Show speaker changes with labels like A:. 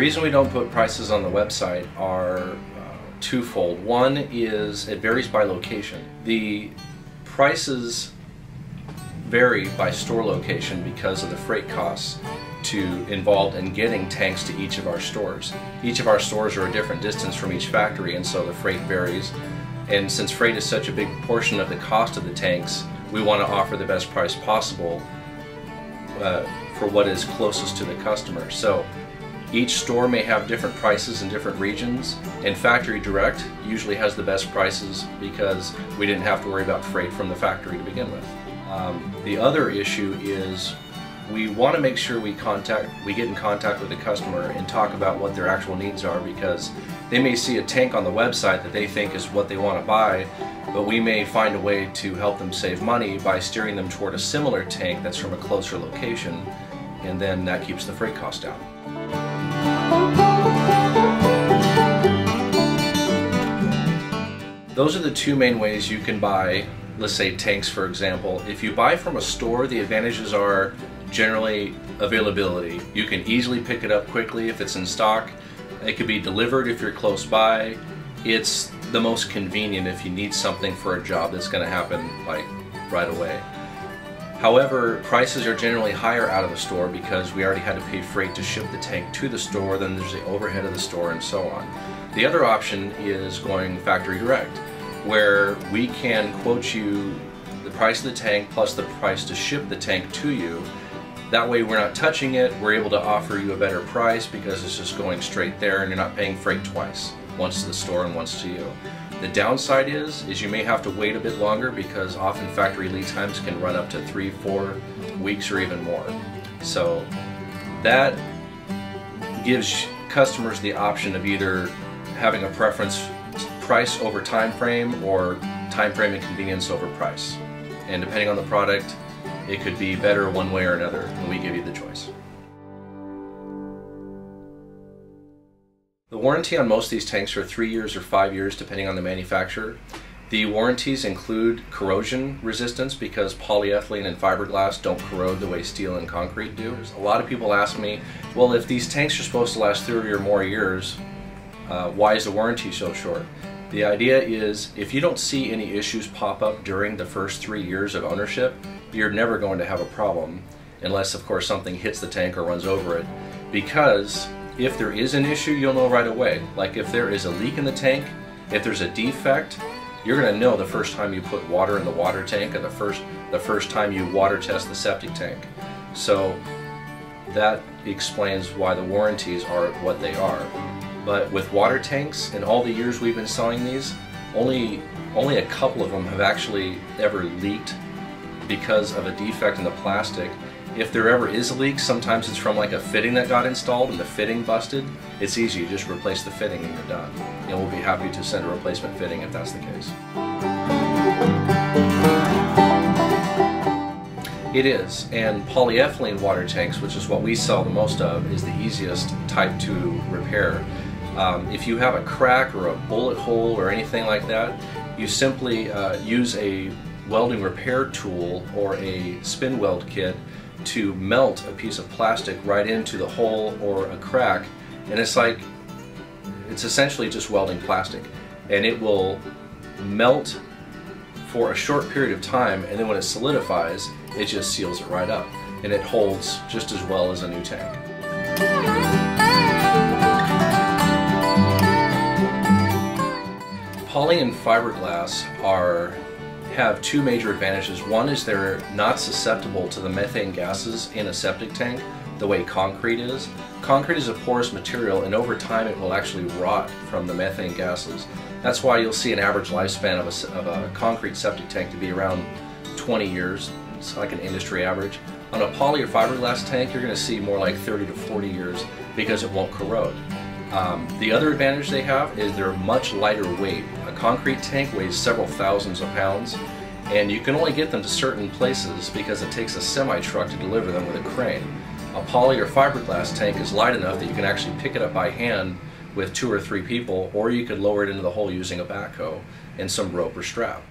A: reason we don't put prices on the website are twofold. One is it varies by location. The prices vary by store location because of the freight costs involved in getting tanks to each of our stores. Each of our stores are a different distance from each factory, and so the freight varies. And since freight is such a big portion of the cost of the tanks, we want to offer the best price possible for what is closest to the customer. So each store may have different prices in different regions, and Factory Direct usually has the best prices because we didn't have to worry about freight from the factory to begin with. The other issue is we want to make sure we get in contact with the customer and talk about what their actual needs are, because they may see a tank on the website that they think is what they want to buy, but we may find a way to help them save money by steering them toward a similar tank that's from a closer location, and then that keeps the freight cost down. Those are the two main ways you can buy, let's say, tanks, for example. If you buy from a store, the advantages are generally availability. You can easily pick it up quickly if it's in stock. It could be delivered if you're close by. It's the most convenient if you need something for a job that's going to happen like right away. However, prices are generally higher out of the store because we already had to pay freight to ship the tank to the store, then there's the overhead of the store, and so on. The other option is going Factory Direct, where we can quote you the price of the tank plus the price to ship the tank to you. That way we're not touching it, we're able to offer you a better price because it's just going straight there and you're not paying freight twice, once to the store and once to you. The downside is you may have to wait a bit longer because often factory lead times can run up to 3-4 weeks or even more. So that gives customers the option of either having a preference price over time frame or time frame and convenience over price. And depending on the product, it could be better one way or another, and we give you the choice. The warranty on most of these tanks are 3 years or 5 years depending on the manufacturer. The warranties include corrosion resistance because polyethylene and fiberglass don't corrode the way steel and concrete do. A lot of people ask me, well, if these tanks are supposed to last 30 or more years, why is the warranty so short? The idea is if you don't see any issues pop up during the first 3 years of ownership, you're never going to have a problem, unless of course something hits the tank or runs over it. Because if there is an issue, you'll know right away. Like if there is a leak in the tank, if there's a defect, you're going to know the first time you put water in the water tank and the first time you water test the septic tank. So that explains why the warranties are what they are. But with water tanks, in all the years we've been selling these, only a couple of them have actually ever leaked because of a defect in the plastic. If there ever is a leak, sometimes it's from like a fitting that got installed and the fitting busted. It's easy, you just replace the fitting and you're done. And we'll be happy to send a replacement fitting if that's the case. It is, and polyethylene water tanks, which is what we sell the most of, is the easiest type to repair. If you have a crack or a bullet hole or anything like that, you simply use a welding repair tool or a spin weld kit to melt a piece of plastic right into the hole or a crack, and it's essentially just welding plastic, and it will melt for a short period of time, and then when it solidifies, it just seals it right up, and it holds just as well as a new tank. Poly and fiberglass have two major advantages. One is they're not susceptible to the methane gases in a septic tank the way concrete is. Concrete is a porous material, and over time it will actually rot from the methane gases. That's why you'll see an average lifespan of a concrete septic tank to be around 20 years. It's like an industry average. On a poly or fiberglass tank, you're going to see more like 30 to 40 years because it won't corrode. The other advantage they have is they're much lighter weight. A concrete tank weighs several thousands of pounds, and you can only get them to certain places because it takes a semi-truck to deliver them with a crane. A poly or fiberglass tank is light enough that you can actually pick it up by hand with 2 or 3 people, or you could lower it into the hole using a backhoe and some rope or strap.